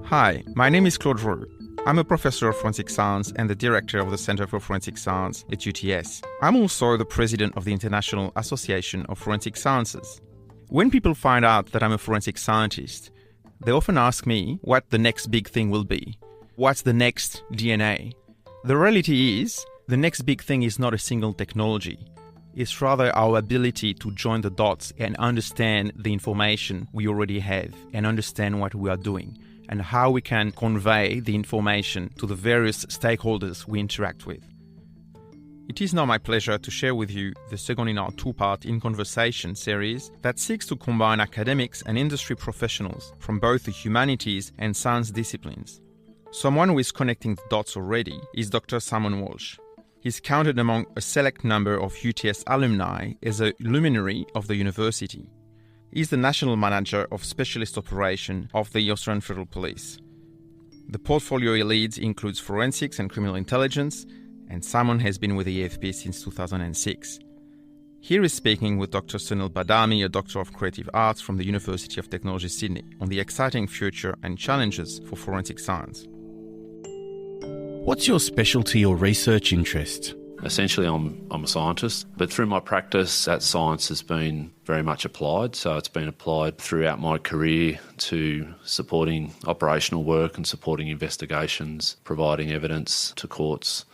Hi, my name is Claude Roux. I'm a professor of forensic science and the director of the Center for Forensic Science at UTS. I'm also the president of the International Association of Forensic Sciences. When people find out that I'm a forensic scientist, they often ask me what the next big thing will be. What's the next DNA? The reality is, the next big thing is not a single technology. It's rather our ability to join the dots and understand the information we already have and understand what we are doing, and how we can convey the information to the various stakeholders we interact with. It is now my pleasure to share with you the second in our two-part In Conversation series that seeks to combine academics and industry professionals from both the humanities and science disciplines. Someone who is connecting the dots already is Dr. Simon Walsh. He's counted among a select number of UTS alumni as a luminary of the university. He's the National Manager of Specialist Operation of the Australian Federal Police. The portfolio he leads includes forensics and criminal intelligence, and Simon has been with the AFP since 2006. Here is speaking with Dr. Sunil Badami, a Doctor of Creative Arts from the University of Technology, Sydney, on the exciting future and challenges for forensic science. What's your specialty or research interest? Essentially, I'm a scientist, but through my practice, that science has been very much applied. So it's been applied throughout my career to supporting operational work and supporting investigations, providing evidence to courts,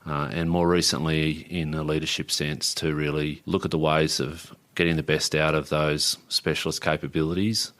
and more recently in a leadership sense to really look at the ways of getting the best out of those specialist capabilities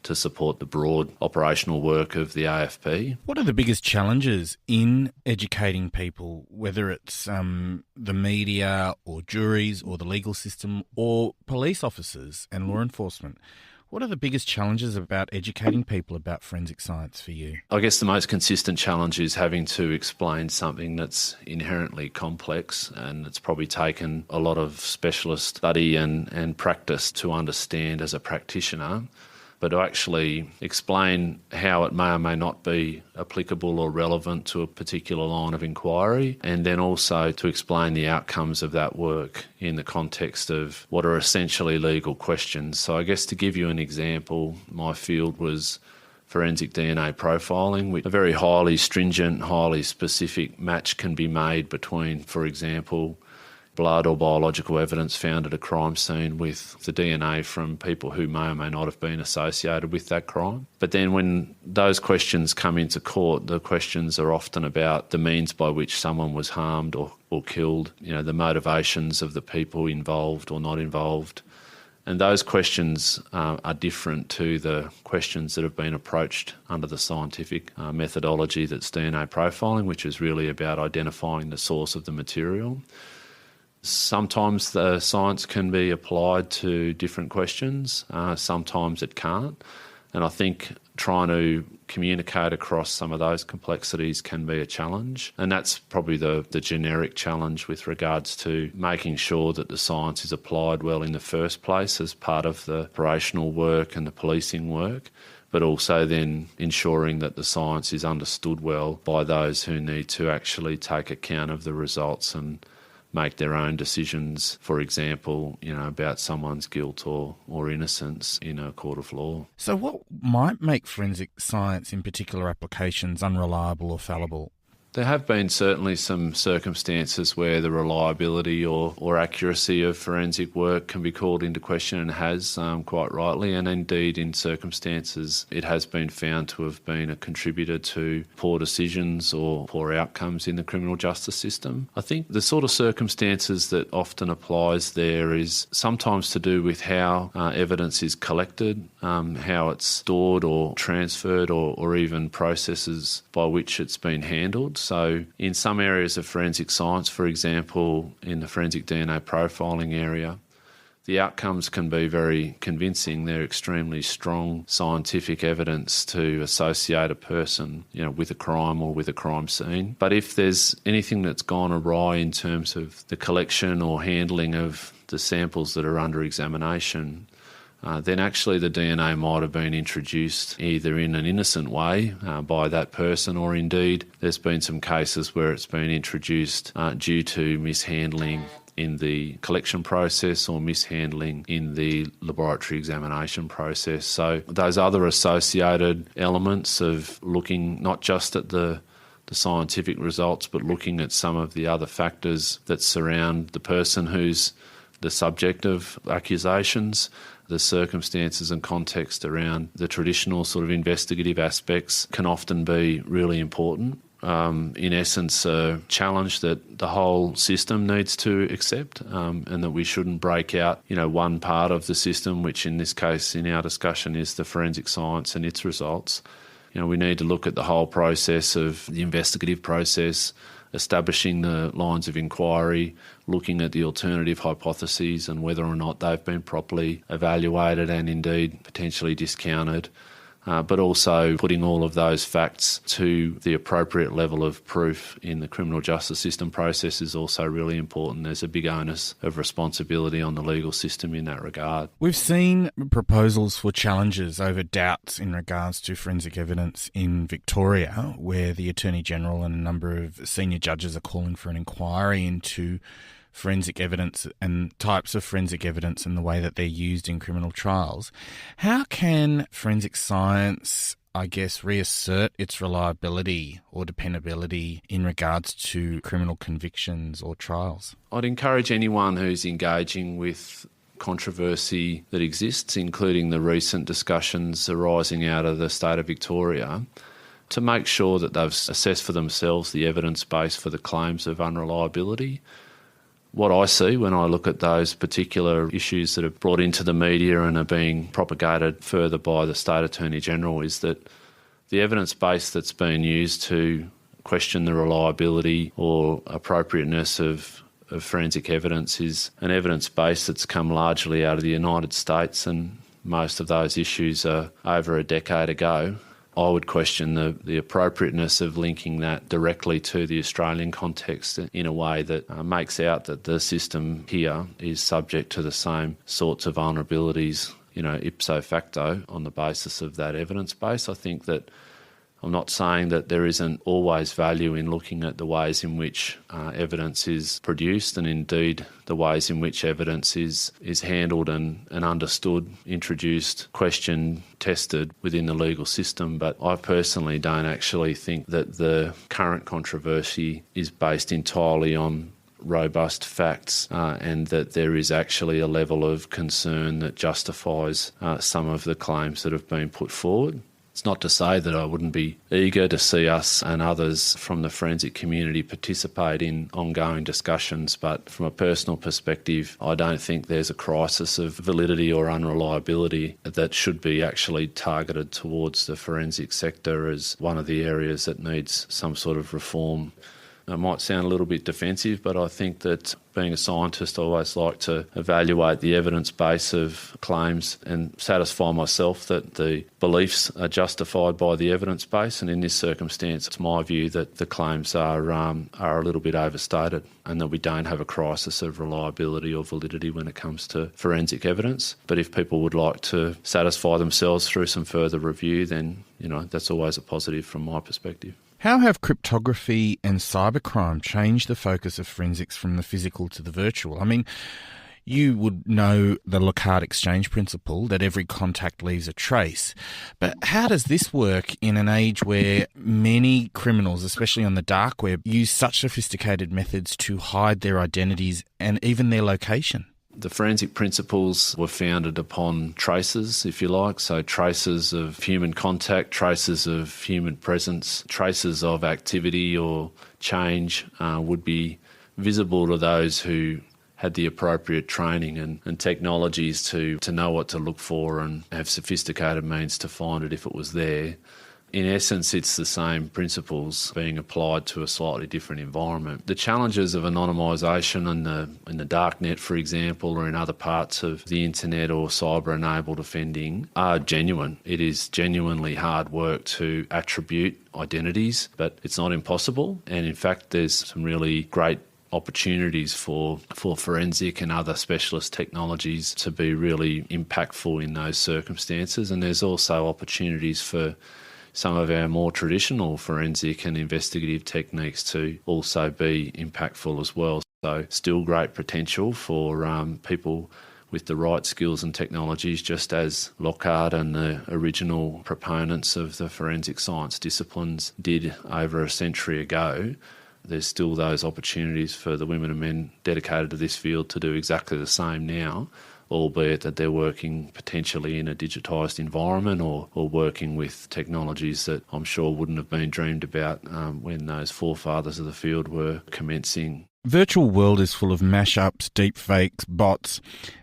to support the broad operational work of the AFP. What are the biggest challenges in educating people, whether it's the media or juries or the legal system or police officers and law enforcement? What are the biggest challenges about educating people about forensic science for you? I guess the most consistent challenge is having to explain something that's inherently complex, and it's probably taken a lot of specialist study and practice to understand as a practitioner. But to actually explain how it may or may not be applicable or relevant to a particular line of inquiry, and then also to explain the outcomes of that work in the context of what are essentially legal questions. So I guess to give you an example, my field was forensic DNA profiling, with a very highly stringent, highly specific match can be made between, for example, blood or biological evidence found at a crime scene with the DNA from people who may or may not have been associated with that crime. But then when those questions come into court, the questions are often about the means by which someone was harmed or killed, the motivations of the people involved or not involved. And those questions are different to the questions that have been approached under the scientific methodology that's DNA profiling, which is really about identifying the source of the material. Sometimes the science can be applied to different questions, sometimes it can't. And I think trying to communicate across some of those complexities can be a challenge. And that's probably the generic challenge with regards to making sure that the science is applied well in the first place as part of the operational work and the policing work, but also then ensuring that the science is understood well by those who need to actually take account of the results and make their own decisions, for example, about someone's guilt or innocence in a court of law. So what might make forensic science in particular applications unreliable or fallible? There have been certainly some circumstances where the reliability or accuracy of forensic work can be called into question, and has quite rightly, and indeed in circumstances it has been found to have been a contributor to poor decisions or poor outcomes in the criminal justice system. I think the sort of circumstances that often applies there is sometimes to do with how evidence is collected, how it's stored or transferred, or even processes by which it's been handled. So in some areas of forensic science, for example, in the forensic DNA profiling area, the outcomes can be very convincing. They're extremely strong scientific evidence to associate a person, with a crime or with a crime scene. But if there's anything that's gone awry in terms of the collection or handling of the samples that are under examination, then actually the DNA might have been introduced either in an innocent way by that person, or indeed there's been some cases where it's been introduced due to mishandling in the collection process or mishandling in the laboratory examination process. So those other associated elements of looking not just at the scientific results, but looking at some of the other factors that surround the person who's the subject of accusations, the circumstances and context around the traditional sort of investigative aspects can often be really important. In essence, a challenge that the whole system needs to accept, and that we shouldn't break out, one part of the system, which in this case, in our discussion, is the forensic science and its results. We need to look at the whole process of the investigative process, establishing the lines of inquiry, looking at the alternative hypotheses and whether or not they've been properly evaluated and indeed potentially discounted, but also putting all of those facts to the appropriate level of proof in the criminal justice system process is also really important. There's a big onus of responsibility on the legal system in that regard. We've seen proposals for challenges over doubts in regards to forensic evidence in Victoria, where the Attorney-General and a number of senior judges are calling for an inquiry into forensic evidence and types of forensic evidence and the way that they're used in criminal trials. How can forensic science, reassert its reliability or dependability in regards to criminal convictions or trials? I'd encourage anyone who's engaging with controversy that exists, including the recent discussions arising out of the state of Victoria, to make sure that they've assessed for themselves the evidence base for the claims of unreliability. What I see when I look at those particular issues that are brought into the media and are being propagated further by the State Attorney-General is that the evidence base that's been used to question the reliability or appropriateness of forensic evidence is an evidence base that's come largely out of the United States, and most of those issues are over a decade ago. I would question the appropriateness of linking that directly to the Australian context in a way that makes out that the system here is subject to the same sorts of vulnerabilities, ipso facto on the basis of that evidence base. I think that I'm not saying that there isn't always value in looking at the ways in which evidence is produced and indeed the ways in which evidence is handled and understood, introduced, questioned, tested within the legal system. But I personally don't actually think that the current controversy is based entirely on robust facts and that there is actually a level of concern that justifies some of the claims that have been put forward. It's not to say that I wouldn't be eager to see us and others from the forensic community participate in ongoing discussions, but from a personal perspective, I don't think there's a crisis of validity or unreliability that should be actually targeted towards the forensic sector as one of the areas that needs some sort of reform. It might sound a little bit defensive, but I think that being a scientist, I always like to evaluate the evidence base of claims and satisfy myself that the beliefs are justified by the evidence base. And in this circumstance, it's my view that the claims are a little bit overstated and that we don't have a crisis of reliability or validity when it comes to forensic evidence. But if people would like to satisfy themselves through some further review, then, that's always a positive from my perspective. How have cryptography and cybercrime changed the focus of forensics from the physical to the virtual? I mean, you would know the Locard exchange principle that every contact leaves a trace. But how does this work in an age where many criminals, especially on the dark web, use such sophisticated methods to hide their identities and even their location? The forensic principles were founded upon traces, if you like, so traces of human contact, traces of human presence, traces of activity or change would be visible to those who had the appropriate training and technologies to know what to look for and have sophisticated means to find it if it was there. In essence, it's the same principles being applied to a slightly different environment. The challenges of anonymisation in the dark net, for example, or in other parts of the internet or cyber-enabled offending are genuine. It is genuinely hard work to attribute identities, but it's not impossible. And in fact, there's some really great opportunities for forensic and other specialist technologies to be really impactful in those circumstances. And there's also opportunities for some of our more traditional forensic and investigative techniques to also be impactful as well. So still great potential for people with the right skills and technologies, just as Lockhart and the original proponents of the forensic science disciplines did over a century ago. There's still those opportunities for the women and men dedicated to this field to do exactly the same now, albeit that they're working potentially in a digitised environment or working with technologies that I'm sure wouldn't have been dreamed about when those forefathers of the field were commencing. Virtual world is full of mashups, deepfakes, bots.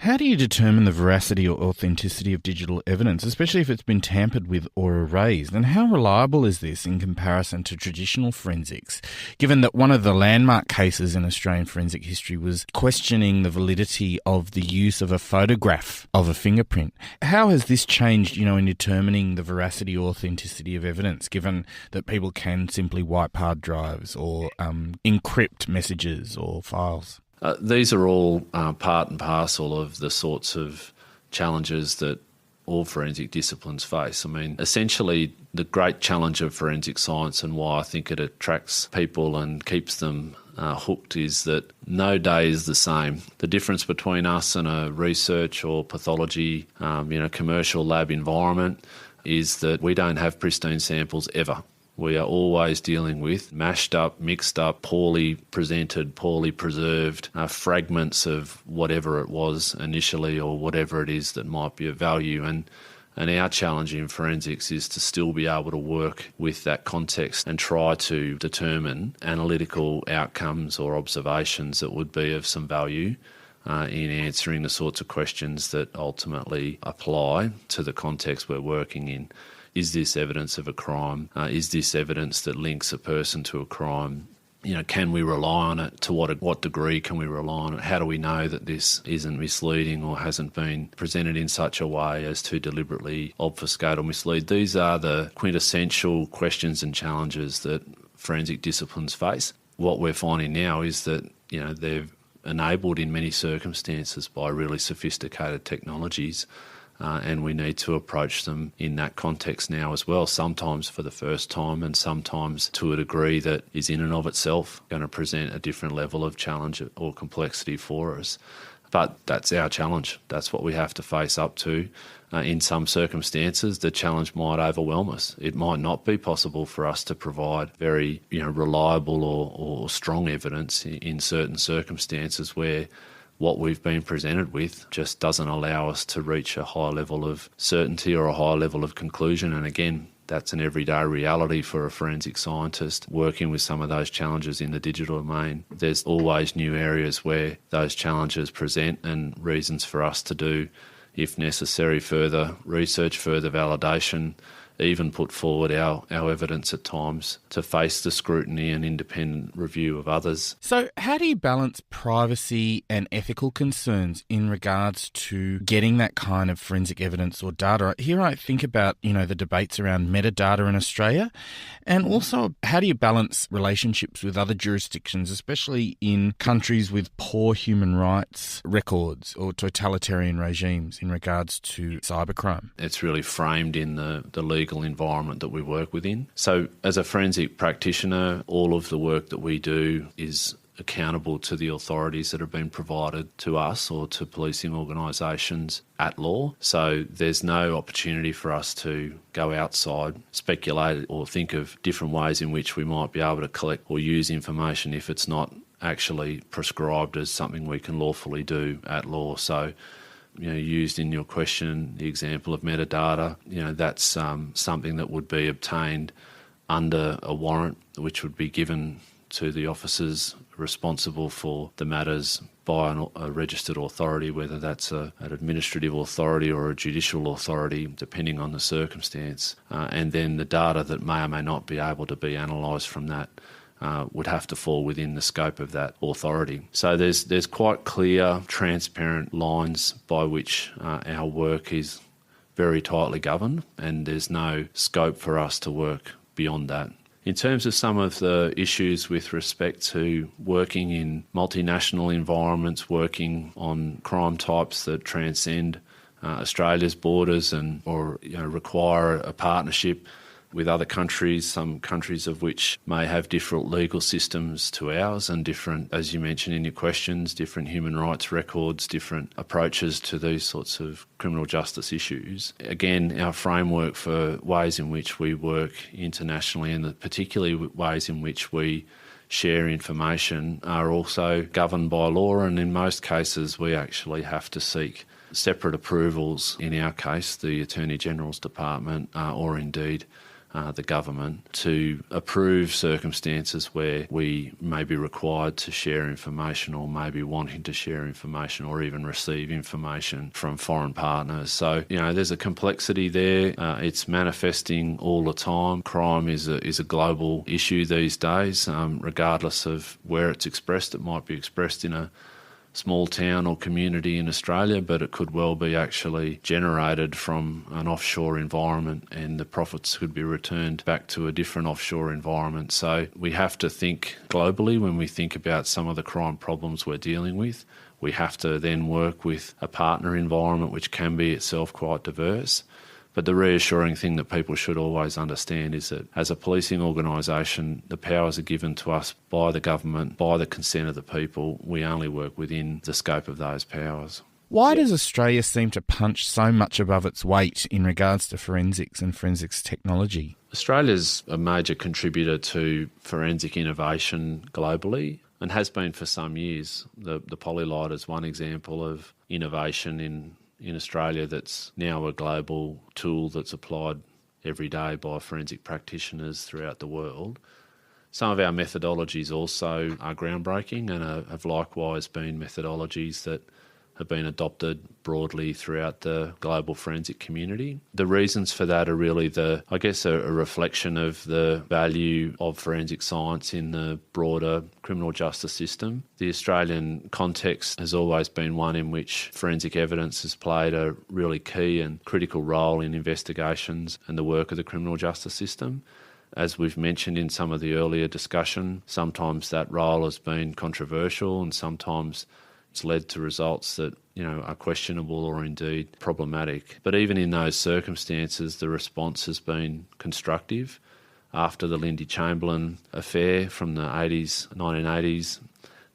How do you determine the veracity or authenticity of digital evidence, especially if it's been tampered with or erased? And how reliable is this in comparison to traditional forensics, given that one of the landmark cases in Australian forensic history was questioning the validity of the use of a photograph of a fingerprint? How has this changed, in determining the veracity or authenticity of evidence, given that people can simply wipe hard drives or encrypt messages or files? These are all part and parcel of the sorts of challenges that all forensic disciplines face. I mean, essentially, the great challenge of forensic science and why I think it attracts people and keeps them hooked is that no day is the same. The difference between us and a research or pathology, commercial lab environment is that we don't have pristine samples ever. We are always dealing with mashed up, mixed up, poorly presented, poorly preserved fragments of whatever it was initially or whatever it is that might be of value. And our challenge in forensics is to still be able to work with that context and try to determine analytical outcomes or observations that would be of some value in answering the sorts of questions that ultimately apply to the context we're working in. Is this evidence of a crime? Is this evidence that links a person to a crime? Can we rely on it? To what degree can we rely on it? How do we know that this isn't misleading or hasn't been presented in such a way as to deliberately obfuscate or mislead? These are the quintessential questions and challenges that forensic disciplines face. What we're finding now is that, they're enabled in many circumstances by really sophisticated technologies. And we need to approach them in that context now as well, sometimes for the first time and sometimes to a degree that is in and of itself going to present a different level of challenge or complexity for us. But that's our challenge. That's what we have to face up to. In some circumstances, the challenge might overwhelm us. It might not be possible for us to provide very reliable or strong evidence in certain circumstances where what we've been presented with just doesn't allow us to reach a high level of certainty or a high level of conclusion. And again, that's an everyday reality for a forensic scientist working with some of those challenges in the digital domain. There's always new areas where those challenges present and reasons for us to do, if necessary, further research, further validation, even put forward our evidence at times to face the scrutiny and independent review of others. So how do you balance privacy and ethical concerns in regards to getting that kind of forensic evidence or data? Here I think about, the debates around metadata in Australia, and also how do you balance relationships with other jurisdictions, especially in countries with poor human rights records or totalitarian regimes in regards to cybercrime? It's really framed in the legal environment that we work within. So as a forensic practitioner, all of the work that we do is accountable to the authorities that have been provided to us or to policing organisations at law. So there's no opportunity for us to go outside, speculate or think of different ways in which we might be able to collect or use information if it's not actually prescribed as something we can lawfully do at law. So used in your question, the example of metadata, that's something that would be obtained under a warrant, which would be given to the officers responsible for the matters by a registered authority, whether that's an administrative authority or a judicial authority, depending on the circumstance. And then the data that may or may not be able to be analysed from that would have to fall within the scope of that authority. So there's quite clear, transparent lines by which our work is very tightly governed, and there's no scope for us to work beyond that. In terms of some of the issues with respect to working in multinational environments, working on crime types that transcend Australia's borders or require a partnership with other countries, some countries of which may have different legal systems to ours and different, as you mentioned in your questions, different human rights records, different approaches to these sorts of criminal justice issues. Again, our framework for ways in which we work internationally and particularly ways in which we share information are also governed by law, and in most cases we actually have to seek separate approvals, in our case the Attorney General's Department or indeed the government, to approve circumstances where we may be required to share information or may be wanting to share information or even receive information from foreign partners. So, there's a complexity there. It's manifesting all the time. Crime is a global issue these days, regardless of where it's expressed. It might be expressed in a small town or community in Australia, but it could well be actually generated from an offshore environment and the profits could be returned back to a different offshore environment. So we have to think globally when we think about some of the crime problems we're dealing with. We have to then work with a partner environment which can be itself quite diverse. But the reassuring thing that people should always understand is that as a policing organisation, the powers are given to us by the government, by the consent of the people. We only work within the scope of those powers. Why does Australia seem to punch so much above its weight in regards to forensics and forensics technology? Australia's a major contributor to forensic innovation globally and has been for some years. The Polylight is one example of innovation in Australia that's now a global tool that's applied every day by forensic practitioners throughout the world. Some of our methodologies also are groundbreaking and have likewise been methodologies that have been adopted broadly throughout the global forensic community. The reasons for that are really a reflection of the value of forensic science in the broader criminal justice system. The Australian context has always been one in which forensic evidence has played a really key and critical role in investigations and the work of the criminal justice system. As we've mentioned in some of the earlier discussion, sometimes that role has been controversial and sometimes it's led to results that are questionable or indeed problematic. But even in those circumstances, the response has been constructive. After the Lindy Chamberlain affair from the 1980s,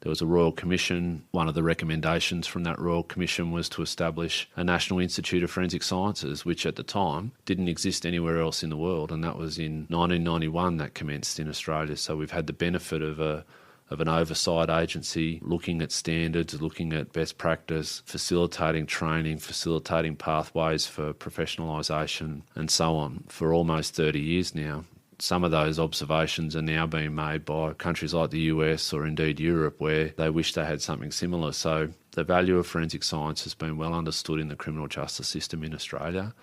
there was a Royal Commission. One of the recommendations from that Royal Commission was to establish a National Institute of Forensic Sciences, which at the time didn't exist anywhere else in the world, and that was in 1991 that commenced in Australia. So we've had the benefit of an oversight agency looking at standards, looking at best practice, facilitating training, facilitating pathways for professionalisation and so on for almost 30 years now. Some of those observations are now being made by countries like the US or indeed Europe where they wish they had something similar. So the value of forensic science has been well understood in the criminal justice system in Australia.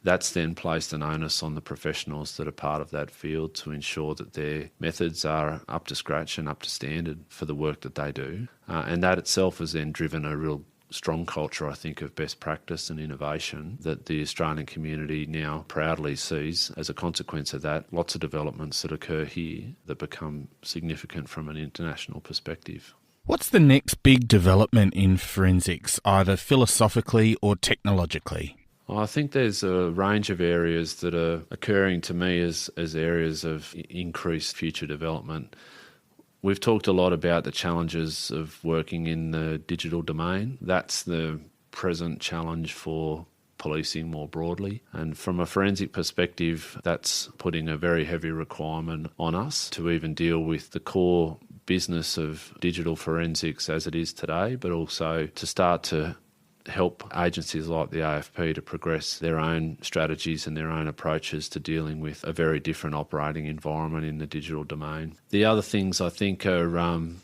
That's then placed an onus on the professionals that are part of that field to ensure that their methods are up to scratch and up to standard for the work that they do. And that itself has then driven a real strong culture, I think, of best practice and innovation that the Australian community now proudly sees. As a consequence of that, lots of developments that occur here that become significant from an international perspective. What's the next big development in forensics, either philosophically or technologically? I think there's a range of areas that are occurring to me as areas of increased future development. We've talked a lot about the challenges of working in the digital domain. That's the present challenge for policing more broadly. And from a forensic perspective, that's putting a very heavy requirement on us to even deal with the core business of digital forensics as it is today, but also to start to help agencies like the AFP to progress their own strategies and their own approaches to dealing with a very different operating environment in the digital domain. The other things I think are,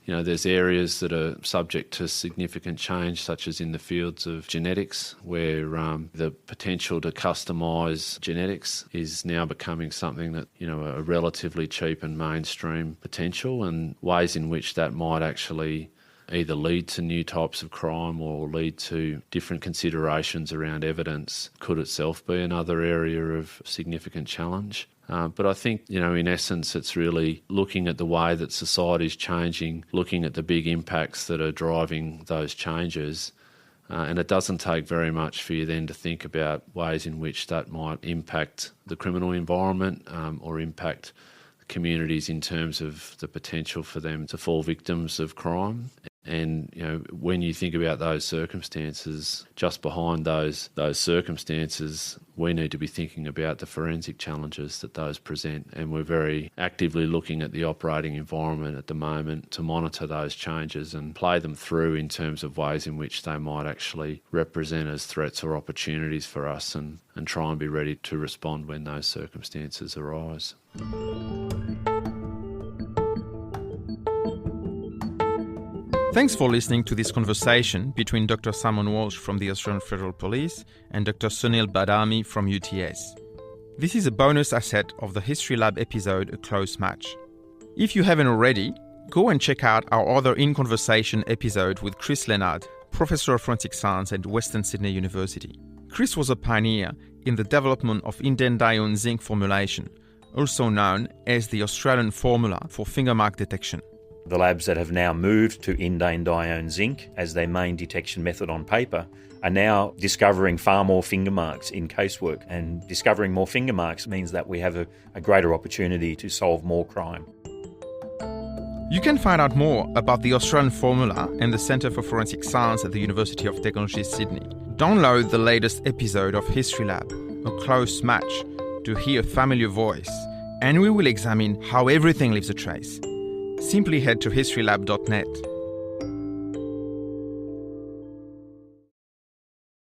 there's areas that are subject to significant change, such as in the fields of genetics, where the potential to customise genetics is now becoming something that, a relatively cheap and mainstream potential, and ways in which that might actually either lead to new types of crime or lead to different considerations around evidence could itself be another area of significant challenge. But I think, in essence, it's really looking at the way that society is changing, looking at the big impacts that are driving those changes, And it doesn't take very much for you then to think about ways in which that might impact the criminal environment or impact communities in terms of the potential for them to fall victims of crime. And, when you think about those circumstances, just behind those circumstances, we need to be thinking about the forensic challenges that those present. And we're very actively looking at the operating environment at the moment to monitor those changes and play them through in terms of ways in which they might actually represent as threats or opportunities for us, and try and be ready to respond when those circumstances arise. Thanks for listening to this conversation between Dr. Simon Walsh from the Australian Federal Police and Dr. Sunil Badami from UTS. This is a bonus asset of the History Lab episode, A Close Match. If you haven't already, go and check out our other In Conversation episode with Chris Leonard, Professor of Forensic Science at Western Sydney University. Chris was a pioneer in the development of indendione zinc formulation, also known as the Australian formula for finger mark detection. The labs that have now moved to indendione zinc as their main detection method on paper are now discovering far more finger marks in casework. And discovering more finger marks means that we have a greater opportunity to solve more crime. You can find out more about the Australian formula and the Centre for Forensic Science at the University of Technology, Sydney. Download the latest episode of History Lab, A Close Match, to hear a familiar voice, and we will examine how everything leaves a trace. Simply head to historylab.net.